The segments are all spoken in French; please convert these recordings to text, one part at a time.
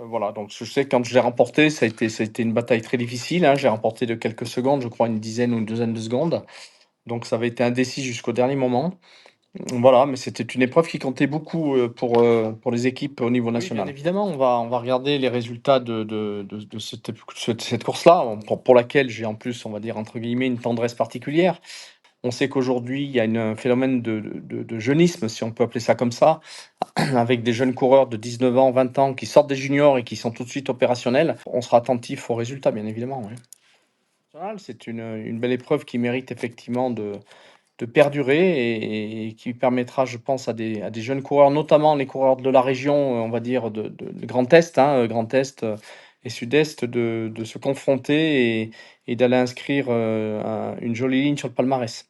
Voilà, donc je sais que quand je l'ai remporté, ça a été une bataille très difficile, hein. J'ai remporté de quelques secondes, je crois une dizaine ou une douzaine de secondes. Donc ça avait été indécis jusqu'au dernier moment. Voilà, mais c'était une épreuve qui comptait beaucoup, pour les équipes au niveau national. Oui, bien évidemment, on va regarder les résultats de cette course-là, pour laquelle j'ai en plus, on va dire, entre guillemets, «une tendresse particulière». On sait qu'aujourd'hui, il y a un phénomène de jeunisme, si on peut appeler ça comme ça, avec des jeunes coureurs de 19 ans, 20 ans qui sortent des juniors et qui sont tout de suite opérationnels. On sera attentif aux résultats, bien évidemment, oui. C'est une belle épreuve qui mérite effectivement de perdurer et qui permettra, je pense, à des jeunes coureurs, notamment les coureurs de la région, on va dire de Grand Est, hein, Grand Est, et Sud-Est, de se confronter et d'aller inscrire, une jolie ligne sur le palmarès.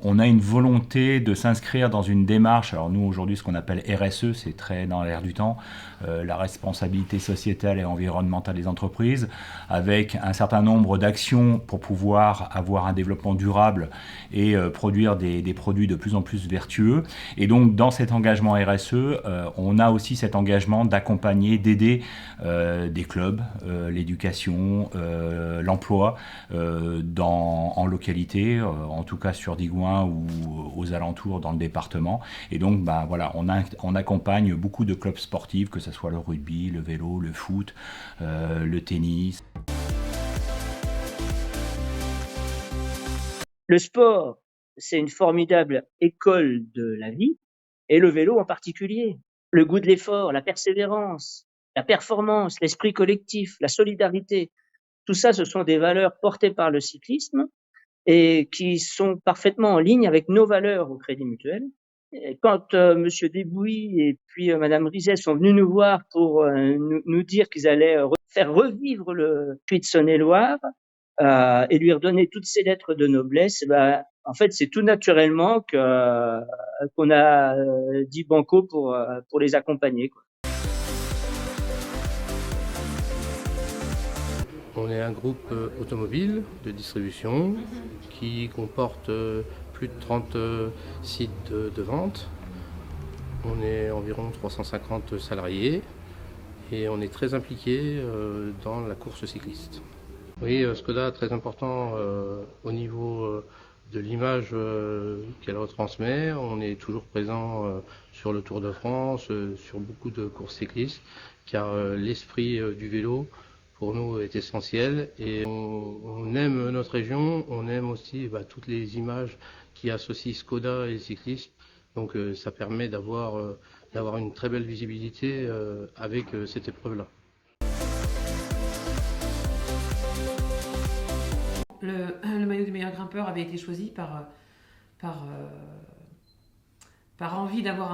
On a une volonté de s'inscrire dans une démarche, alors nous aujourd'hui ce qu'on appelle RSE, c'est très dans l'air du temps, la responsabilité sociétale et environnementale des entreprises, avec un certain nombre d'actions pour pouvoir avoir un développement durable et produire des produits de plus en plus vertueux. Et donc dans cet engagement RSE, on a aussi cet engagement d'accompagner, d'aider des clubs, l'éducation, l'emploi en localité, en tout cas sur Digoin ou aux alentours dans le département. Et donc voilà, on accompagne beaucoup de clubs sportifs, que ce soit le rugby, le vélo, le foot, le tennis. Le sport, c'est une formidable école de la vie, et le vélo en particulier. Le goût de l'effort, la persévérance, la performance, l'esprit collectif, la solidarité, tout ça, ce sont des valeurs portées par le cyclisme et qui sont parfaitement en ligne avec nos valeurs au Crédit Mutuel. Et quand Monsieur Desbouis et puis Madame Rizet sont venus nous voir pour nous dire qu'ils allaient faire revivre le Puy de Saône-et-Loire et lui redonner toutes ses lettres de noblesse, en fait, c'est tout naturellement qu'on a dit banco pour les accompagner, quoi. On est un groupe automobile de distribution qui comporte plus de 30 sites de vente. On est environ 350 salariés et on est très impliqué dans la course cycliste. Oui, Skoda est très important au niveau de l'image qu'elle retransmet. On est toujours présent sur le Tour de France, sur beaucoup de courses cyclistes, car l'esprit du vélo pour nous est essentiel et on aime notre région, on aime aussi toutes les images qui associent Skoda et le cyclisme. Donc ça permet d'avoir une très belle visibilité avec cette épreuve-là. Le maillot du meilleur grimpeur avait été choisi par par envie d'avoir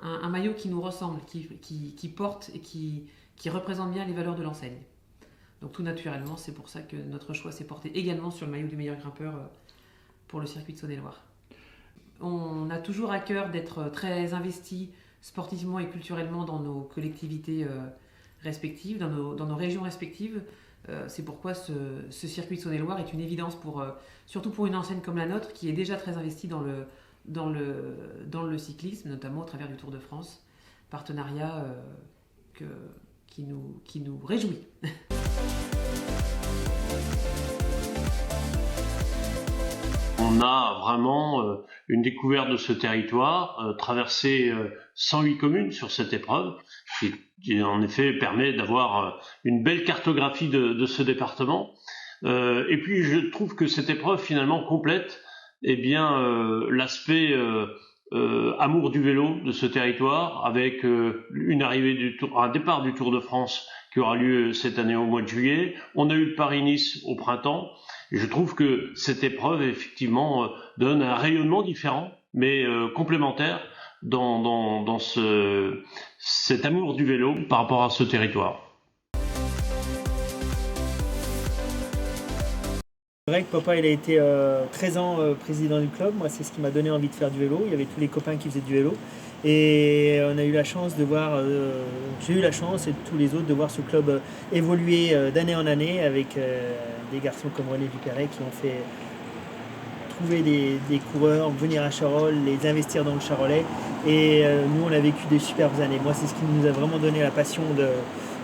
un maillot qui nous ressemble, qui porte et qui représente bien les valeurs de l'enseigne. Donc tout naturellement, c'est pour ça que notre choix s'est porté également sur le maillot du meilleur grimpeur pour le circuit de Saône-et-Loire. On a toujours à cœur d'être très investi sportivement et culturellement dans nos collectivités respectives, dans nos régions respectives. C'est pourquoi ce circuit de Saône-et-Loire est une évidence, surtout pour une enseigne comme la nôtre, qui est déjà très investie dans le cyclisme, notamment au travers du Tour de France. Partenariat qui nous réjouit. On a vraiment une découverte de ce territoire, traversé 108 communes sur cette épreuve, qui en effet permet d'avoir une belle cartographie de ce département. Et puis je trouve que cette épreuve finalement complète l'aspect amour du vélo de ce territoire, avec un départ du Tour de France qui aura lieu cette année au mois de juillet. On a eu le Paris-Nice au printemps. Et je trouve que cette épreuve, effectivement, donne un rayonnement différent, mais complémentaire dans cet amour du vélo par rapport à ce territoire. C'est vrai que papa il a été 13 ans président du club. Moi, c'est ce qui m'a donné envie de faire du vélo. Il y avait tous les copains qui faisaient du vélo. Et on a eu la chance de voir, j'ai eu la chance et tous les autres de voir ce club évoluer d'année en année avec des garçons comme René Dupéret qui ont fait trouver des coureurs, venir à Charolles, les investir dans le Charolais. Et nous, on a vécu des superbes années. Moi, c'est ce qui nous a vraiment donné la passion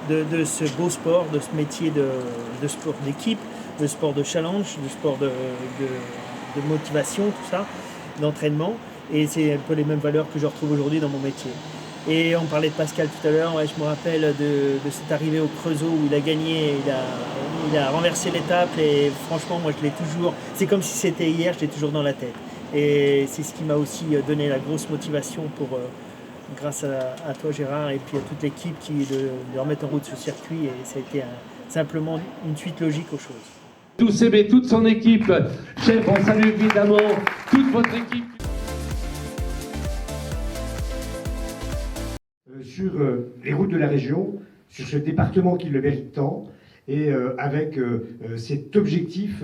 de ce beau sport, de ce métier de sport d'équipe, de sport de challenge, de sport de motivation, tout ça, d'entraînement. Et c'est un peu les mêmes valeurs que je retrouve aujourd'hui dans mon métier. Et on parlait de Pascal tout à l'heure, je me rappelle de cette arrivée au Creusot où il a gagné, il a renversé l'étape et franchement moi je l'ai toujours, c'est comme si c'était hier, je l'ai toujours dans la tête. Et c'est ce qui m'a aussi donné la grosse motivation grâce à toi Gérard et puis à toute l'équipe de remettre en route ce circuit, et ça a été simplement une suite logique aux choses. Tout CB, toute son équipe, chef, on salue évidemment toute votre équipe. Sur les routes de la région, sur ce département qui le mérite tant, et avec cet objectif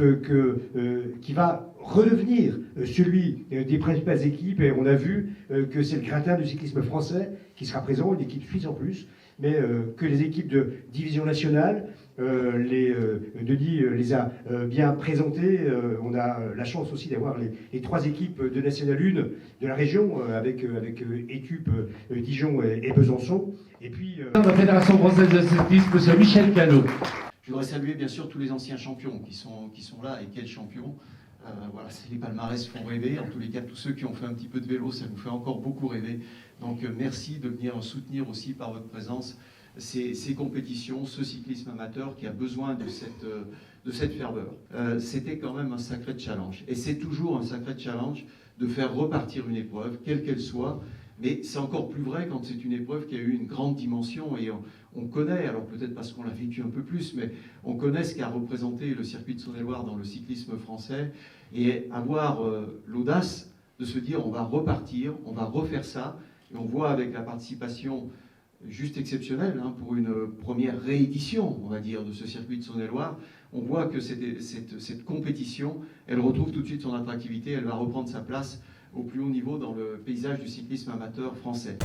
qui va redevenir celui des principales équipes. Et on a vu que c'est le gratin du cyclisme français qui sera présent, une équipe suisse en plus, mais que les équipes de division nationale, Denis les a bien présentés. On a la chance aussi d'avoir les 3 équipes de National 1 de la région, avec Étup, Dijon et Besançon. Et puis La Fédération française de cyclisme, c'est Michel Cano. Je voudrais saluer bien sûr tous les anciens champions qui sont là, et quels champions. Voilà, les palmarès font rêver. En tous les cas, tous ceux qui ont fait un petit peu de vélo, ça nous fait encore beaucoup rêver. Donc merci de venir soutenir aussi par votre présence ces compétitions, ce cyclisme amateur qui a besoin de cette ferveur. C'était quand même un sacré challenge. Et c'est toujours un sacré challenge de faire repartir une épreuve, quelle qu'elle soit. Mais c'est encore plus vrai quand c'est une épreuve qui a eu une grande dimension, et on connaît, alors peut-être parce qu'on l'a vécu un peu plus, mais on connaît ce qu'a représenté le circuit de Saône-et-Loire dans le cyclisme français, et avoir l'audace de se dire on va repartir, on va refaire ça, et on voit avec la participation juste exceptionnelle pour une première réédition, on va dire, de ce circuit de Saône-et-Loire, on voit que cette compétition, elle retrouve tout de suite son attractivité, elle va reprendre sa place au plus haut niveau dans le paysage du cyclisme amateur français.